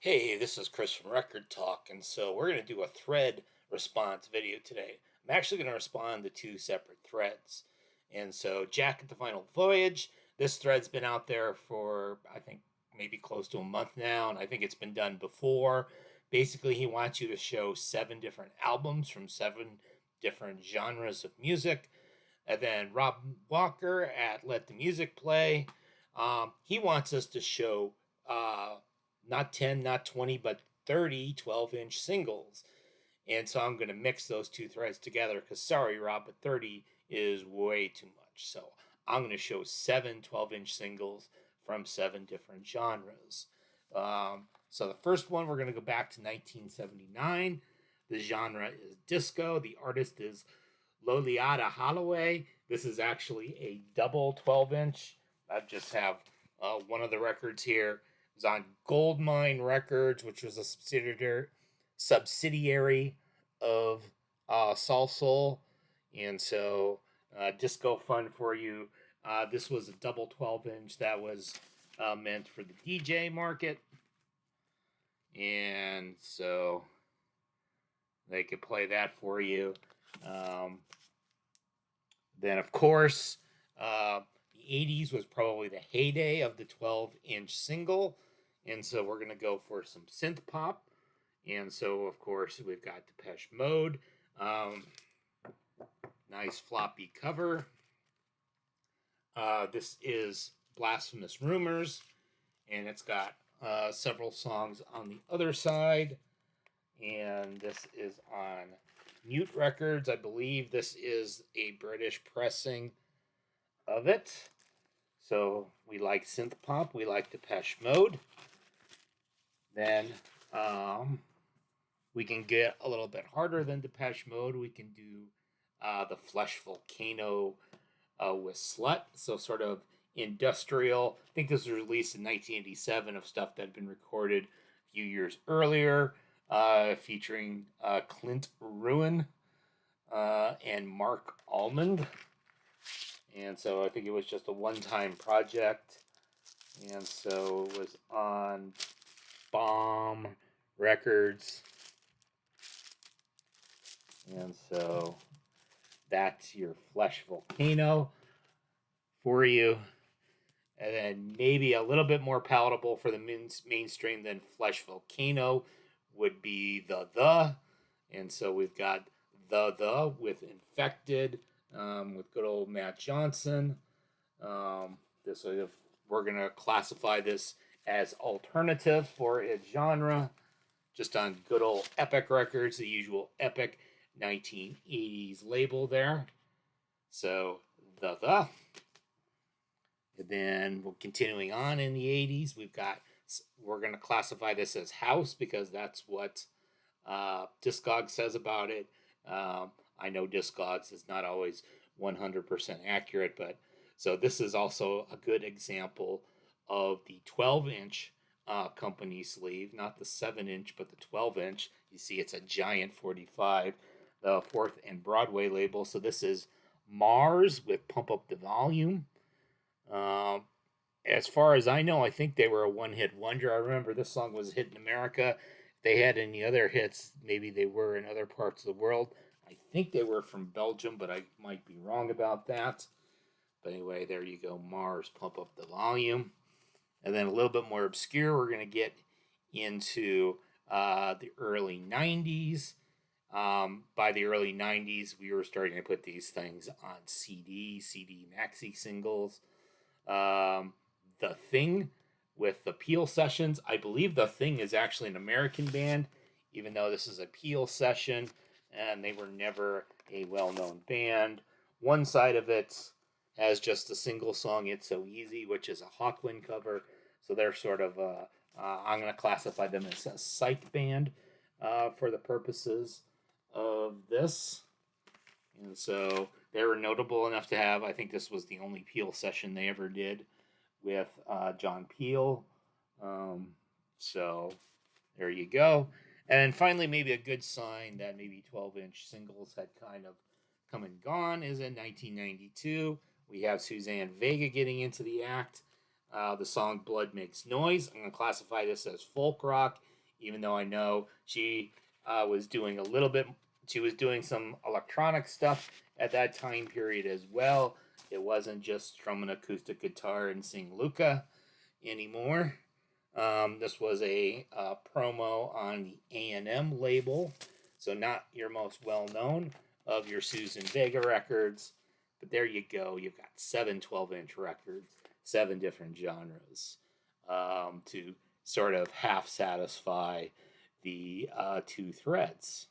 Hey, this is Chris from Rekkid Talk, and so we're going to do a thread response video today. I'm actually going to respond to two separate threads. And so, Jack at the Final Voyage, this thread's been out there for, I think, maybe close to a month now, and I think it's been done before. Basically, he wants you to show 7 different albums from 7 different genres of music. And then Rob Walker at Let the Music Play, he wants us to show not 10, not 20, but 30 12-inch singles. And so I'm going to mix those two threads together because, sorry, Rob, but 30 is way too much. So I'm going to show 7 12-inch singles from 7 different genres. So the first one, we're going to go back to 1979. The genre is disco. The artist is Loliata Holloway. This is actually a double 12-inch. I just have one of the records here. It was on Goldmine Records, which was a subsidiary of Soul Soul. And so, disco fun for you. This was a double 12-inch that was meant for the DJ market. And so they could play that for you. Um, then, of course, the 80s was probably the heyday of the 12-inch single. And so we're going to go for some synth pop. And so, of course, we've got Depeche Mode. Nice floppy cover. This is Blasphemous Rumors. And it's got several songs on the other side. And this is on Mute Records. I believe this is a British pressing of it. So we like synth pop. We like Depeche Mode. Then we can get a little bit harder than Depeche Mode. We can do the Flesh Volcano with Slut. So sort of industrial. I think this was released in 1987 of stuff that had been recorded a few years earlier, featuring Clint Ruin and Mark Almond. And so I think it was just a one-time project. And so it was on Bomb Records. And so that's your Flesh Volcano for you. And then maybe a little bit more palatable for the mainstream than Flesh Volcano would be The. And so we've got The with Infected, with good old Matt Johnson. We're going to classify this as alternative for its genre, just on good old Epic Records, the usual Epic 1980s label there. So The. And then we're continuing on in the 80s. We're going to classify this as house because that's what Discogs says about it. I know Discogs is not always 100% accurate, but so this is also a good example of the 12-inch company sleeve, not the 7-inch, but the 12-inch. You see, it's a giant 45, the 4th and Broadway label. So this is Mars with Pump Up the Volume. As far as I know, I think they were a one-hit wonder. I remember this song was a hit in America. If they had any other hits, maybe they were in other parts of the world. I think they were from Belgium, but I might be wrong about that. But anyway, there you go. Mars, Pump Up the Volume. And then a little bit more obscure, we're going to get into the early 90s. By the early 90s, we were starting to put these things on CD maxi singles. The Thing with the Peel Sessions. I believe The Thing is actually an American band, even though this is a Peel session, and they were never a well-known band. One side of it has just a single song, It's So Easy, which is a Hawkwind cover. So they're sort of, I'm going to classify them as a psych band for the purposes of this. And so they were notable enough to have, I think this was the only Peel session they ever did with John Peel. So there you go. And finally, maybe a good sign that maybe 12-inch singles had kind of come and gone is in 1992. We have Suzanne Vega getting into the act. The song Blood Makes Noise. I'm going to classify this as folk rock, even though I know she was doing a little bit, she was doing some electronic stuff at that time period as well. It wasn't just strum an acoustic guitar and sing Luca anymore. This was a promo on the A&M label, so not your most well known of your Susan Vega records, but there you go. You've got 7 12-inch records, 7 different genres to sort of half satisfy the two threads.